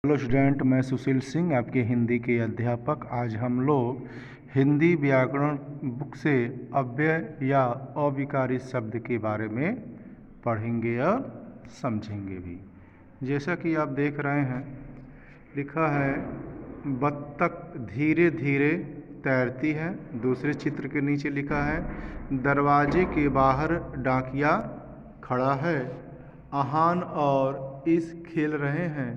Hello student, मैं सुशील सिंह आपके हिंदी के अध्यापक। आज हम लोग हिंदी व्याकरण बुक से अव्यय या अविकारी शब्द के बारे में पढ़ेंगे और समझेंगे भी। जैसा कि आप देख रहे हैं, लिखा है बत्तख धीरे धीरे तैरती है। दूसरे चित्र के नीचे लिखा है दरवाजे के बाहर डाकिया खड़ा है। आहान और इस खेल रहे हैं।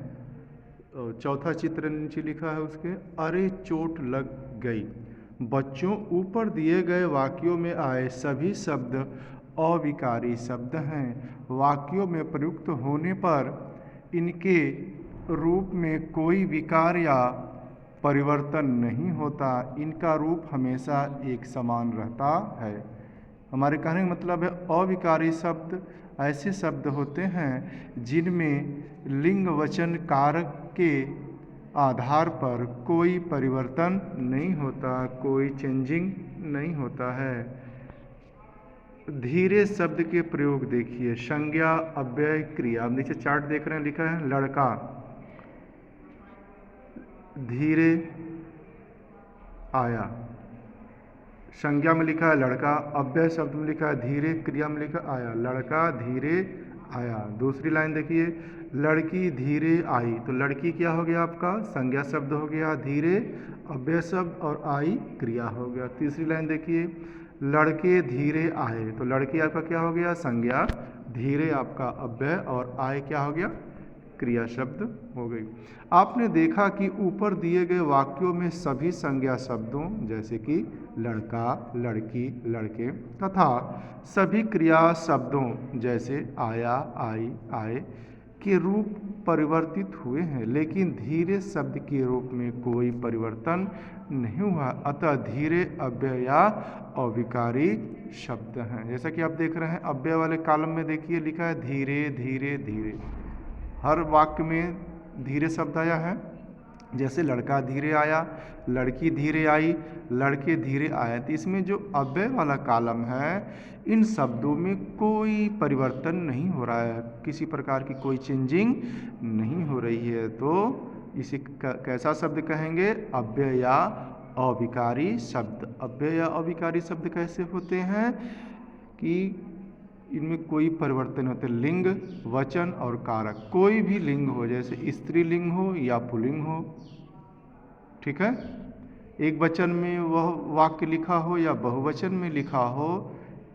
चौथा चित्र नीचे लिखा है उसके, अरे चोट लग गई। बच्चों, ऊपर दिए गए वाक्यों में आए सभी शब्द अविकारी शब्द हैं। वाक्यों में प्रयुक्त होने पर इनके रूप में कोई विकार या परिवर्तन नहीं होता। इनका रूप हमेशा एक समान रहता है। हमारे कहने का मतलब है अविकारी शब्द ऐसे शब्द होते हैं जिनमें लिंग वचन कारक के आधार पर कोई परिवर्तन नहीं होता, कोई चेंजिंग नहीं होता है। धीरे शब्द के प्रयोग देखिए, संज्ञा, अव्यय, क्रिया। नीचे चार्ट देख रहे हैं, लिखा है लड़का धीरे आया। संज्ञा में लिखा है लड़का, अव्यय शब्द में लिखा है धीरे, क्रिया में लिखा आया। लड़का धीरे आया। दूसरी लाइन देखिए, लड़की धीरे आई। तो लड़की क्या हो गया आपका? संज्ञा शब्द हो गया, धीरे अव्यय शब्द और आई क्रिया हो गया। तीसरी लाइन देखिए, लड़के धीरे आए। तो लड़की आपका क्या हो गया? संज्ञा, धीरे आपका अव्यय और आए क्या हो गया? क्रिया शब्द हो गई। आपने देखा कि ऊपर दिए गए वाक्यों में सभी संज्ञा शब्दों जैसे कि लड़का, लड़की, लड़के तथा सभी क्रिया शब्दों जैसे आया, आई, आए के रूप परिवर्तित हुए हैं, लेकिन धीरे शब्द के रूप में कोई परिवर्तन नहीं हुआ। अतः धीरे अव्यय या अविकारी शब्द हैं। जैसा कि आप देख रहे हैं, अव्यय वाले कॉलम में देखिए लिखा है धीरे धीरे धीरे। हर वाक्य में धीरे शब्द आया है। जैसे लड़का धीरे आया, लड़की धीरे आई, लड़के धीरे आए। तो इसमें जो अव्यय वाला कॉलम है, इन शब्दों में कोई परिवर्तन नहीं हो रहा है, किसी प्रकार की कोई चेंजिंग नहीं हो रही है। तो इसे कैसा शब्द कहेंगे? अव्यय या अविकारी शब्द। अव्यय या अविकारी शब्द कैसे होते हैं कि इनमें कोई परिवर्तन होते। लिंग, वचन और कारक, कोई भी लिंग हो, जैसे स्त्रीलिंग हो या पुल्लिंग हो, ठीक है, एक वचन में वह वाक्य लिखा हो या बहुवचन में लिखा हो,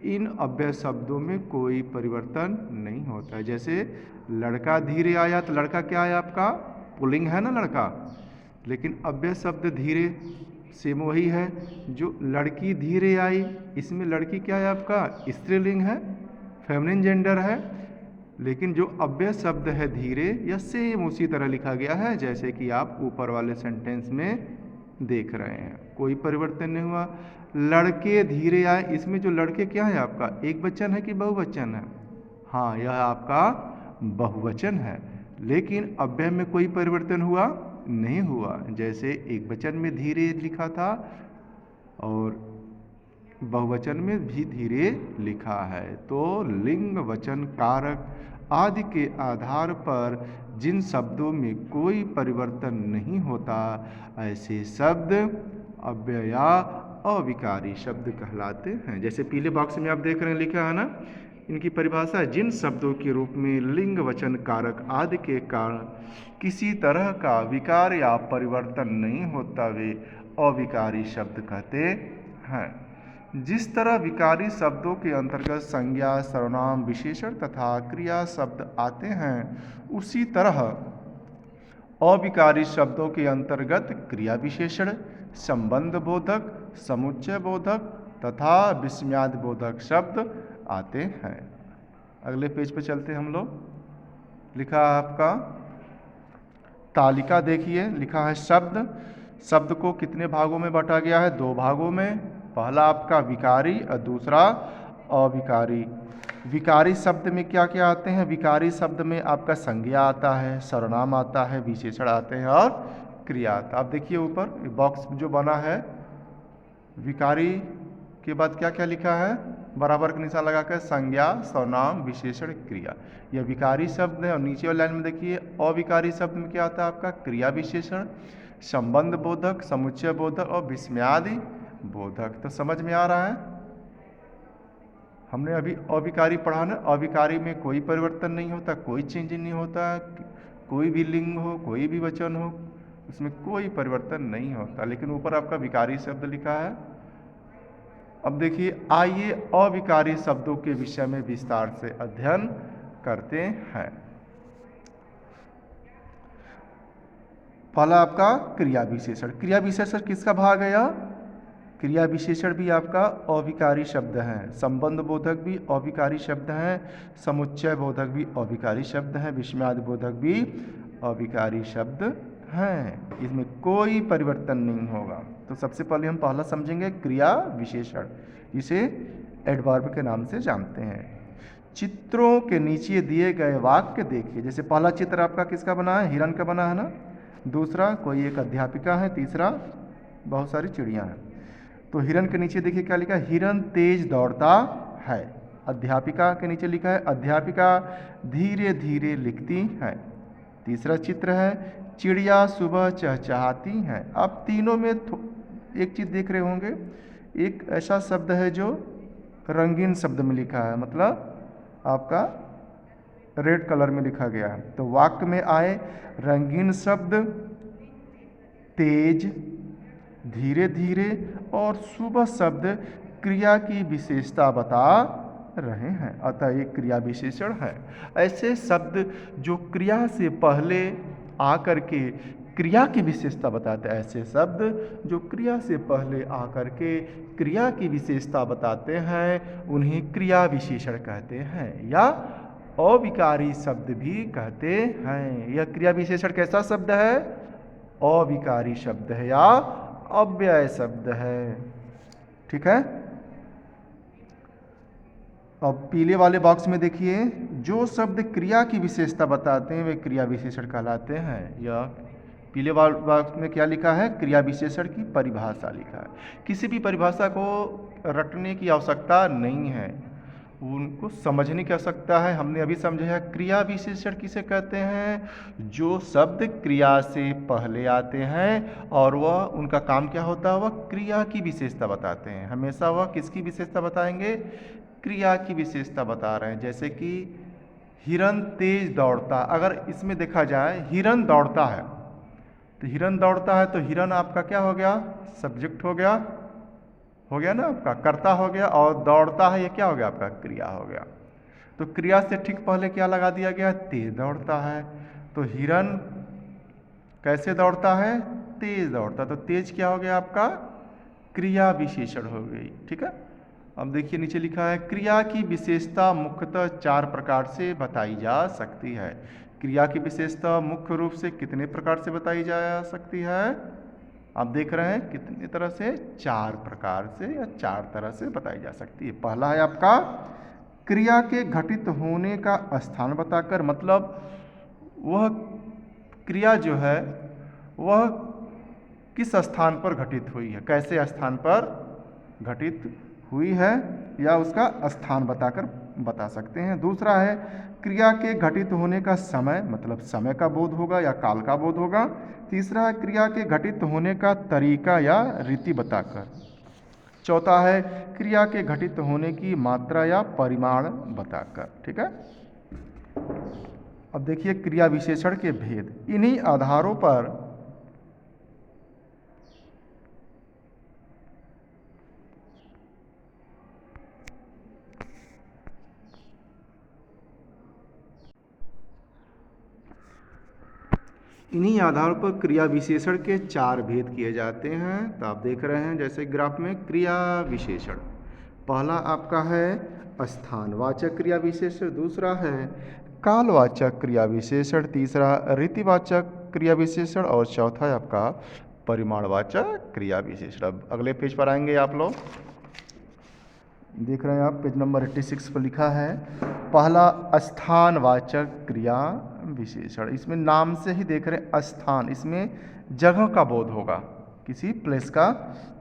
इन अव्यय शब्दों में कोई परिवर्तन नहीं होता है। जैसे लड़का धीरे आया, तो लड़का क्या है आपका? पुल्लिंग है ना लड़का, लेकिन अव्यय शब्द धीरे सेम वही है। जो लड़की धीरे आई, इसमें लड़की क्या है आपका? स्त्रीलिंग है, फेमिनिन जेंडर है, लेकिन जो अव्यय शब्द है धीरे, यह सेम उसी तरह लिखा गया है जैसे कि आप ऊपर वाले सेंटेंस में देख रहे हैं, कोई परिवर्तन नहीं हुआ। लड़के धीरे आए, इसमें जो लड़के क्या है आपका? एक वचन है कि बहुवचन है? हाँ, यह आपका बहुवचन है, लेकिन अव्यय में कोई परिवर्तन हुआ नहीं हुआ। जैसे एक वचन में धीरे लिखा था और बहुवचन में भी धीरे लिखा है। तो लिंग, वचन, कारक आदि के आधार पर जिन शब्दों में कोई परिवर्तन नहीं होता, ऐसे शब्द अव्यय या अविकारी शब्द कहलाते हैं। जैसे पीले बॉक्स में आप देख रहे हैं, लिखा है ना, इनकी परिभाषा है, जिन शब्दों के रूप में लिंग, वचन, कारक आदि के कारण किसी तरह का विकार या परिवर्तन नहीं होता, वे अविकारी शब्द कहते हैं। जिस तरह विकारी शब्दों के अंतर्गत संज्ञा, सर्वनाम, विशेषण तथा क्रिया शब्द आते हैं, उसी तरह अविकारी शब्दों के अंतर्गत क्रिया विशेषण, संबंध बोधक, समुच्चय बोधक तथा विस्मयादि बोधक शब्द आते हैं। अगले पेज पे चलते हैं हम लोग। लिखा है आपका तालिका देखिए, लिखा है शब्द। शब्द को कितने भागों में बांटा गया है? 2 भागों में। पहला आपका विकारी और दूसरा अविकारी। विकारी शब्द में क्या क्या आते हैं? विकारी शब्द में आपका संज्ञा आता है, सर्वनाम आता है, विशेषण आते हैं और क्रिया आता है। आप देखिए ऊपर बॉक्स जो बना है, विकारी के बाद क्या क्या लिखा है? बराबर का निशान लगाकर संज्ञा सर्वनाम विशेषण क्रिया। यह विकारी शब्द है। और नीचे वाली लाइन में देखिए अविकारी शब्द में क्या आता है आपका क्रिया विशेषण, संबंध बोधक, समुच्चय बोधक और विस्मयादि बोधक। तो समझ में आ रहा है। हमने अभी अविकारी पढ़ा ना, अविकारी में कोई परिवर्तन नहीं होता, कोई चेंज नहीं होता, कोई भी लिंग हो, कोई भी वचन हो, उसमें कोई परिवर्तन नहीं होता। लेकिन ऊपर आपका विकारी शब्द लिखा है। अब देखिए, आइए अविकारी शब्दों के विषय में विस्तार से अध्ययन करते हैं। पहला आपका क्रिया विशेषण। क्रिया विशेषण किसका भाग है? यह क्रिया विशेषण भी आपका अविकारी शब्द है, संबंध बोधक भी अविकारी शब्द है, समुच्चय बोधक भी अविकारी शब्द है, विस्मयादि बोधक भी अविकारी शब्द हैं। इसमें कोई परिवर्तन नहीं होगा। तो सबसे पहले हम पहला समझेंगे क्रिया विशेषण, इसे एडवर्ब के नाम से जानते हैं। चित्रों के नीचे दिए गए वाक्य देखिए। जैसे पहला चित्र आपका किसका बना है? हिरण का बना है ना। दूसरा कोई एक अध्यापिका है, तीसरा बहुत सारी चिड़िया हैं। तो हिरण के नीचे देखिए क्या लिखा है? हिरण तेज दौड़ता है। अध्यापिका के नीचे लिखा है अध्यापिका धीरे धीरे लिखती है। तीसरा चित्र है चिड़िया सुबह चहचहाती हैं। आप तीनों में एक चीज़ देख रहे होंगे, एक ऐसा शब्द है जो रंगीन शब्द में लिखा है, मतलब आपका रेड कलर में लिखा गया है। तो वाक्य में आए रंगीन शब्द तेज, धीरे धीरे और सुबह शब्द क्रिया की विशेषता बता रहे हैं, अतः एक क्रिया विशेषण है। ऐसे शब्द जो क्रिया से पहले आकर के क्रिया की विशेषता बताते हैं, ऐसे शब्द जो क्रिया से पहले आकर के क्रिया की विशेषता बताते हैं उन्हें क्रिया विशेषण कहते हैं या अविकारी शब्द भी कहते हैं। यह क्रिया विशेषण कैसा शब्द है? अविकारी शब्द है या अव्यय शब्द है। ठीक है। अब पीले वाले बॉक्स में देखिए, जो शब्द क्रिया की विशेषता बताते हैं वे क्रिया विशेषण कहलाते हैं। यह पीले वाले बॉक्स में क्या लिखा है? क्रिया विशेषण की परिभाषा लिखा है। किसी भी परिभाषा को रटने की आवश्यकता नहीं है, उनको समझने की आवश्यकता है। हमने अभी समझा है क्रिया विशेषण किसे कहते हैं? जो शब्द क्रिया से पहले आते हैं और वह उनका काम क्या होता है? वह क्रिया की विशेषता बताते हैं। हमेशा वह किसकी विशेषता बताएंगे? क्रिया की विशेषता बता रहे हैं। जैसे कि हिरण तेज दौड़ता, अगर इसमें देखा जाए हिरण दौड़ता है तो हिरण दौड़ता है तो हिरण आपका क्या हो गया? सब्जेक्ट हो गया ना आपका, कर्ता हो गया, और दौड़ता है ये क्या हो गया? आपका क्रिया हो गया। तो क्रिया से ठीक पहले क्या लगा दिया गया? तेज दौड़ता है। तो हिरण कैसे दौड़ता है? तेज दौड़ता। तो तेज क्या हो गया? आपका क्रिया विशेषण हो गई। ठीक है। अब देखिए नीचे लिखा है क्रिया की विशेषता मुख्यतः 4 प्रकार से बताई जा सकती है। क्रिया की विशेषता मुख्य रूप से कितने प्रकार से बताई जा सकती है? आप देख रहे हैं कितनी तरह से? 4 प्रकार से या 4 तरह से बताई जा सकती है। पहला है आपका क्रिया के घटित होने का स्थान बताकर, मतलब वह क्रिया जो है वह किस स्थान पर घटित हुई है, कैसे स्थान पर घटित हुई है, या उसका स्थान बताकर बता सकते हैं। दूसरा है क्रिया के घटित होने का समय, मतलब समय का बोध होगा या काल का बोध होगा। तीसरा है क्रिया के घटित होने का तरीका या रीति बताकर। चौथा है क्रिया के घटित होने की मात्रा या परिमाण बताकर। ठीक है। अब देखिए क्रिया विशेषण के भेद। इन्हीं आधारों पर क्रिया विशेषण के 4 भेद किए जाते हैं। तो आप देख रहे हैं जैसे ग्राफ में क्रिया विशेषण। पहला आपका है स्थानवाचक क्रिया विशेषण, दूसरा है कालवाचक क्रिया विशेषण, तीसरा रीतिवाचक क्रिया विशेषण और चौथा है आपका परिमाणवाचक क्रिया विशेषण। अब अगले पेज पर आएंगे आप लोग, देख रहे हैं आप पेज नंबर 86 पर लिखा है पहला स्थानवाचक क्रिया विशेषण। इसमें नाम से ही देख रहे हैं स्थान, इसमें जगह का बोध होगा। किसी प्लेस का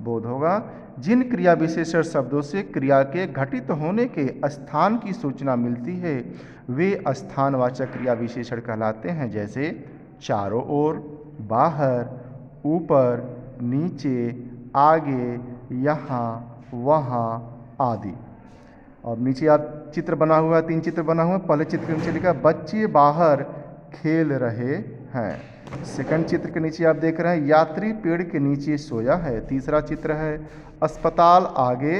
बोध होगा। जिन क्रिया विशेषण शब्दों से क्रिया के घटित होने के स्थान की सूचना मिलती है वे स्थानवाचक क्रिया विशेषण कहलाते हैं, जैसे चारों ओर, बाहर, ऊपर, नीचे, आगे, यहाँ, वहाँ आदि। और नीचे आप चित्र बना हुआ, 3 चित्र बना हुआ। पहले चित्र के नीचे लिखा बच्चे बाहर खेल रहे हैं। सेकंड चित्र के नीचे आप देख रहे हैं यात्री पेड़ के नीचे सोया है। तीसरा चित्र है अस्पताल आगे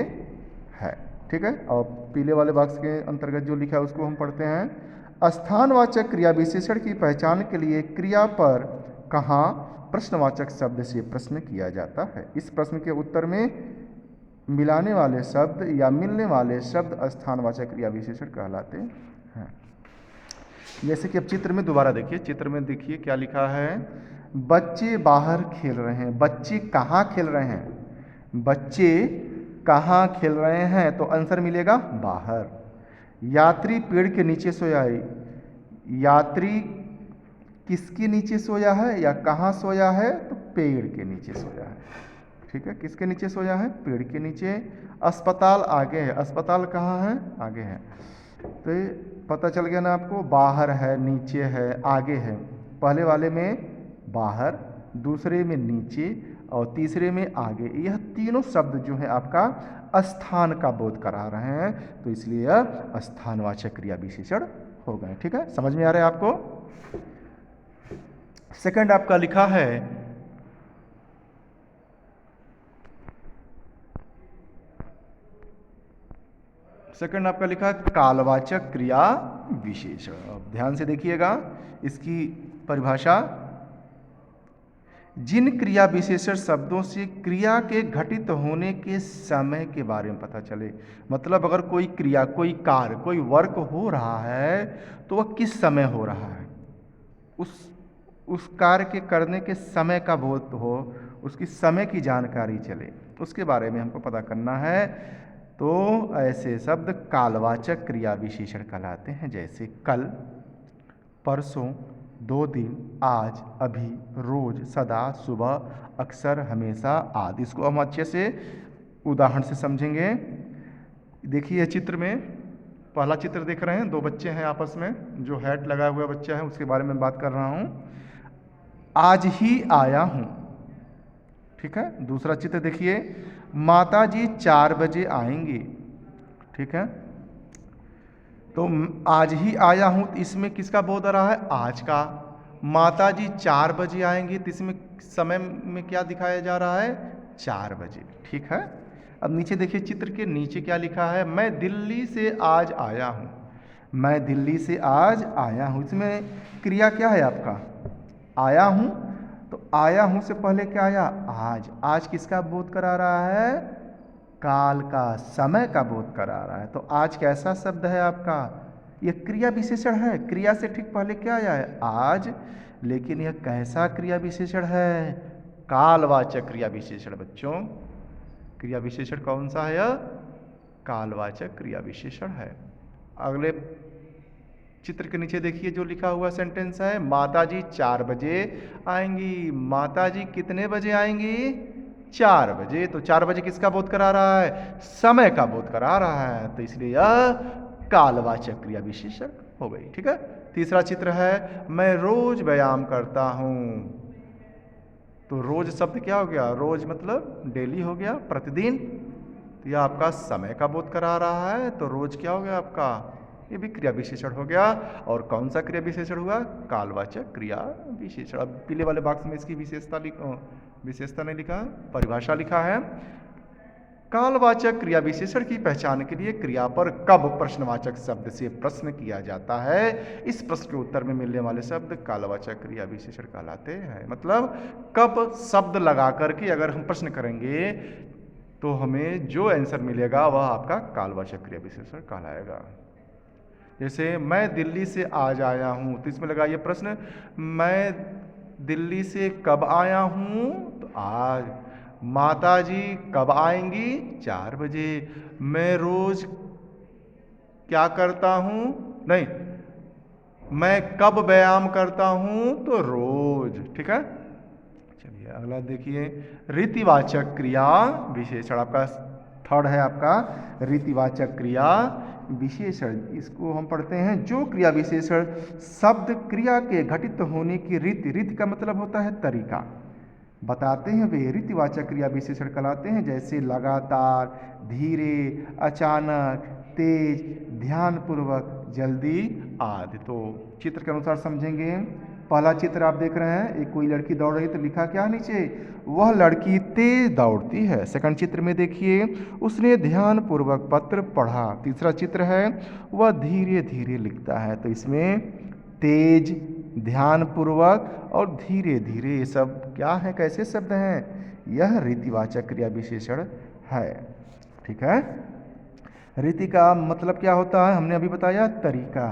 है। ठीक है, और पीले वाले बॉक्स के अंतर्गत जो लिखा है उसको हम पढ़ते हैं। स्थानवाचक क्रिया विशेषण की पहचान के लिए क्रिया पर कहाँ प्रश्नवाचक शब्द से प्रश्न किया जाता है। इस प्रश्न के उत्तर में मिलाने वाले शब्द या मिलने वाले शब्द स्थानवाचक क्रिया विशेषण कहलाते हैं। जैसे कि अब चित्र में दोबारा देखिए, चित्र में देखिए क्या लिखा है, बच्चे बाहर खेल रहे हैं। बच्चे कहाँ खेल रहे हैं? बच्चे कहाँ खेल रहे हैं? तो आंसर मिलेगा बाहर। यात्री पेड़ के नीचे सोया है। यात्री किसके नीचे सोया है या कहाँ सोया है? तो पेड़ के नीचे सोया है। ठीक है, किसके नीचे सोया है? पेड़ के नीचे। अस्पताल आगे है। अस्पताल कहाँ है? आगे है। तो ये पता चल गया ना आपको, बाहर है, नीचे है, आगे है। पहले वाले में बाहर, दूसरे में नीचे और तीसरे में आगे। यह तीनों शब्द जो है आपका स्थान का बोध करा रहे हैं, तो इसलिए यह स्थानवाचक क्रिया विशेषण हो गए। ठीक है, समझ में आ रहा है आपको? सेकंड आपका लिखा है कालवाचक क्रिया विशेषण। अब ध्यान से देखिएगा इसकी परिभाषा। जिन क्रिया विशेषण शब्दों से क्रिया के घटित होने के समय के बारे में पता चले। मतलब अगर कोई क्रिया, कोई कार्य, कोई वर्क हो रहा है तो वह किस समय हो रहा है, उस कार्य के करने के समय का बोध हो, उसकी समय की जानकारी चले, उसके बारे में हमको पता करना है। तो ऐसे शब्द कालवाचक क्रिया विशेषण कहलाते हैं, जैसे कल, परसों, 2 दिन, आज, अभी, रोज, सदा, सुबह, अक्सर, हमेशा आदि। इसको हम अच्छे से उदाहरण से समझेंगे। देखिए चित्र में, पहला चित्र देख रहे हैं, 2 बच्चे हैं आपस में, जो हैट लगाया हुआ बच्चा है उसके बारे में बात कर रहा हूँ। आज ही आया हूँ। ठीक है, दूसरा चित्र देखिए, माता जी 4 बजे आएंगी। ठीक है, तो आज ही आया हूँ, इसमें किसका बोध आ रहा है? आज का। माता जी 4 बजे आएंगी, तो इसमें समय में क्या दिखाया जा रहा है? 4 बजे। ठीक है, अब नीचे देखिए, चित्र के नीचे क्या लिखा है, मैं दिल्ली से आज आया हूँ। मैं दिल्ली से आज आया हूँ, इसमें क्रिया क्या है आपका? आया हूँ। तो आया हूँ से पहले क्या आया? आज। आज किसका बोध करा रहा है? काल का, समय का बोध करा रहा है। तो आज कैसा शब्द है आपका? यह क्रिया विशेषण है। क्रिया से ठीक पहले क्या आया है? आज। लेकिन यह कैसा क्रिया विशेषण है? कालवाचक क्रिया विशेषण। बच्चों, क्रिया विशेषण कौन सा है? यह कालवाचक क्रिया विशेषण है। अगले चित्र के नीचे देखिए जो लिखा हुआ सेंटेंस है, माता जी 4 बजे आएंगी। माता जी कितने बजे आएंगी? 4 बजे। तो 4 बजे किसका बोध करा रहा है? समय का बोध करा रहा है, तो इसलिए यह कालवाचक क्रिया विशेषण हो गई। ठीक है, तीसरा चित्र है, मैं रोज व्यायाम करता हूं। तो रोज शब्द क्या हो गया? रोज मतलब डेली हो गया, प्रतिदिन। तो यह आपका समय का बोध करा रहा है, तो रोज क्या हो गया आपका? ये भी क्रिया विशेषण हो गया। और कौन सा क्रिया विशेषण हुआ? कालवाचक क्रिया विशेषण। अब पीले वाले बॉक्स में इसकी विशेषता नहीं लिखा, परिभाषा लिखा है। कालवाचक क्रिया विशेषण की पहचान के लिए क्रिया पर कब प्रश्नवाचक शब्द से प्रश्न किया जाता है, इस प्रश्न के उत्तर में मिलने वाले शब्द कालवाचक क्रिया विशेषण कहलाते हैं। मतलब कब शब्द लगा करके अगर हम प्रश्न करेंगे तो हमें जो आंसर मिलेगा वह आपका कालवाचक क्रिया विशेषण कहलाएगा। जैसे मैं दिल्ली से आज आया हूँ, तो इसमें लगा ये प्रश्न, मैं दिल्ली से कब आया हूँ? तो आज। माता जी कब आएंगी? 4 बजे। मैं रोज क्या करता हूँ? नहीं, मैं कब व्यायाम करता हूँ? तो रोज। ठीक है, चलिए अगला देखिए, रीतिवाचक क्रिया विशेषण। आपका थर्ड है आपका रीतिवाचक क्रिया विशेषण। इसको हम पढ़ते हैं, जो क्रिया विशेषण शब्द क्रिया के घटित होने की रीति, रीति का मतलब होता है तरीका, बताते हैं वे रीतिवाचक क्रिया विशेषण कहलाते हैं। जैसे लगातार, धीरे, अचानक, तेज, ध्यानपूर्वक, जल्दी आदि। तो चित्र के अनुसार समझेंगे। पहला चित्र आप देख रहे हैं, एक कोई लड़की दौड़ रही है, तो लिखा क्या है नीचे, वह लड़की तेज दौड़ती है। सेकंड चित्र में देखिए, उसने ध्यानपूर्वक पत्र पढ़ा। तीसरा चित्र है, वह धीरे धीरे लिखता है। तो इसमें तेज, ध्यानपूर्वक और धीरे धीरे, ये सब क्या है, कैसे शब्द हैं, यह रीतिवाचक क्रिया विशेषण है। ठीक है, रीति का मतलब क्या होता है, हमने अभी बताया तरीका।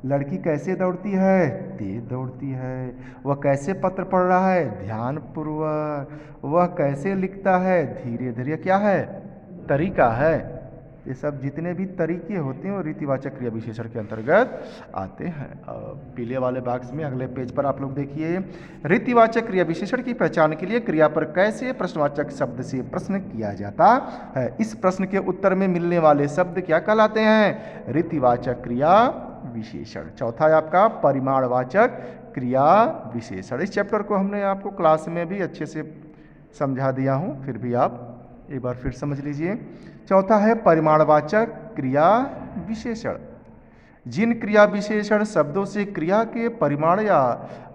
लड़की कैसे दौड़ती है, तेज दौड़ती है। वह कैसे पत्र पढ़ रहा है, ध्यानपूर्वक। वह कैसे लिखता है, धीरे धीरे, क्या है, तरीका है। ये सब जितने भी तरीके होते हैं वो रीतिवाचक क्रिया विशेषण के अंतर्गत आते हैं। पीले वाले बॉक्स में अगले पेज पर आप लोग देखिए, रीतिवाचक क्रिया विशेषण की पहचान के लिए क्रिया पर कैसे प्रश्नवाचक शब्द से प्रश्न किया जाता है। इस प्रश्न के उत्तर में मिलने वाले शब्द क्या कहलाते हैं, रीतिवाचक क्रिया विशेषण। चौथा है आपका परिमाणवाचक क्रिया विशेषण। इस चैप्टर को हमने आपको क्लास में भी अच्छे से समझा दिया हूँ, फिर भी आप एक बार फिर समझ लीजिए। चौथा है परिमाणवाचक क्रिया विशेषण। जिन क्रिया विशेषण शब्दों से क्रिया के परिमाण या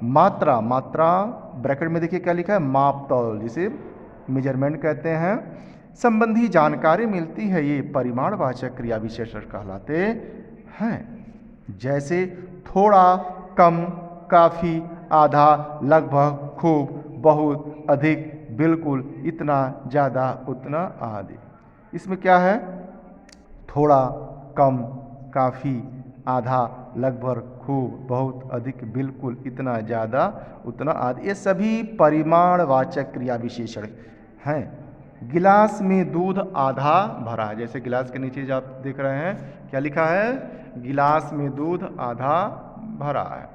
मात्रा, मात्रा ब्रैकेट में देखिए क्या लिखा है, मापतौल, जिसे मेजरमेंट कहते हैं, संबंधी जानकारी मिलती है, ये परिमाणवाचक क्रिया विशेषण कहलाते हैं। जैसे थोड़ा, कम, काफ़ी, आधा, लगभग, खूब, बहुत, अधिक, बिल्कुल, इतना, ज़्यादा, उतना आदि। इसमें क्या है, थोड़ा, कम, काफ़ी, आधा, लगभग, खूब, बहुत, अधिक, बिल्कुल, इतना, ज़्यादा, उतना आदि, ये सभी परिमाणवाचक क्रिया विशेषण हैं। गिलास में दूध आधा भरा है। जैसे गिलास के नीचे जो आप देख रहे हैं क्या लिखा है, गिलास में दूध आधा भरा है।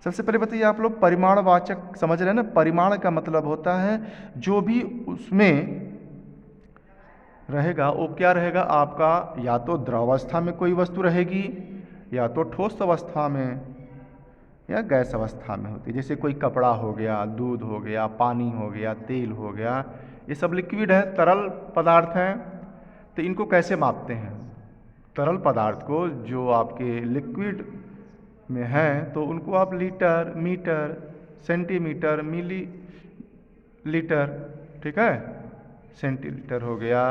सबसे पहले बताइए आप लोग, परिमाणवाचक समझ रहे हैं ना। परिमाण का मतलब होता है जो भी उसमें रहेगा वो क्या रहेगा आपका, या तो द्रवावस्था में कोई वस्तु रहेगी, या तो ठोस अवस्था में, या गैस अवस्था में होती है। जैसे कोई कपड़ा हो गया, दूध हो गया, पानी हो गया, तेल हो गया, ये सब लिक्विड है, तरल पदार्थ हैं। तो इनको कैसे मापते हैं, तरल पदार्थ को जो आपके लिक्विड में हैं तो उनको आप लीटर, मीटर, सेंटीमीटर, मिली लीटर, ठीक है, सेंटीलीटर हो गया,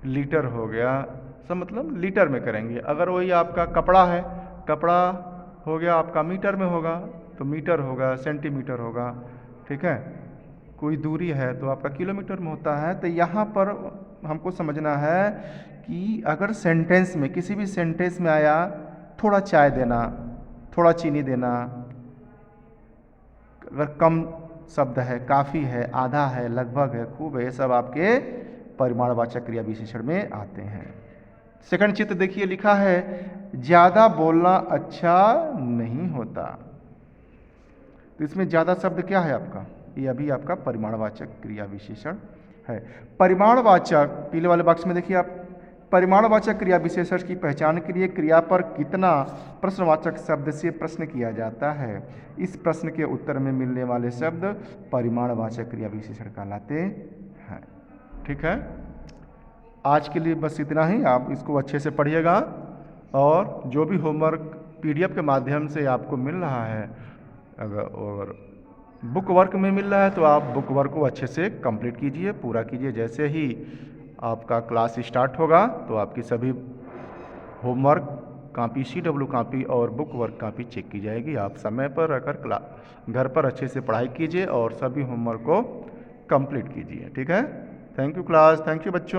लीटर हो गया, सब मतलब लीटर में करेंगे। अगर वही आपका कपड़ा है, कपड़ा हो गया आपका मीटर में होगा, तो मीटर होगा, सेंटीमीटर होगा, ठीक है। कोई दूरी है तो आपका किलोमीटर में होता है। तो यहाँ पर हमको समझना है कि अगर सेंटेंस में, किसी भी सेंटेंस में आया थोड़ा चाय देना, थोड़ा चीनी देना, अगर कम शब्द है, काफ़ी है, आधा है, लगभग है, खूब है, ये सब आपके परिमाणवाचक क्रिया विशेषण में आते हैं। सेकंड चित्र देखिए, लिखा है ज़्यादा बोलना अच्छा नहीं होता। तो इसमें ज़्यादा शब्द क्या है आपका, ये अभी आपका परिमाणवाचक क्रिया विशेषण है। परिमाणवाचक, पीले वाले बॉक्स में देखिए आप, परिमाणवाचक क्रिया विशेषण की पहचान के लिए क्रिया पर कितना प्रश्नवाचक शब्द से प्रश्न किया जाता है। इस प्रश्न के उत्तर में मिलने वाले शब्द परिमाणवाचक क्रिया विशेषण कहलाते हैं। ठीक है, आज के लिए बस इतना ही। आप इसको अच्छे से पढ़िएगा, और जो भी होमवर्क पीडीएफ के माध्यम से आपको मिल रहा है, अगर बुक वर्क में मिल रहा है तो आप बुक वर्क को अच्छे से कंप्लीट कीजिए, पूरा कीजिए। जैसे ही आपका क्लास स्टार्ट होगा तो आपकी सभी होमवर्क कॉपी, CW कॉपी और बुक वर्क कॉपी चेक की जाएगी। आप समय पर रहकर घर पर अच्छे से पढ़ाई कीजिए और सभी होमवर्क को कंप्लीट कीजिए। ठीक है, thank you class, thank you बच्चों।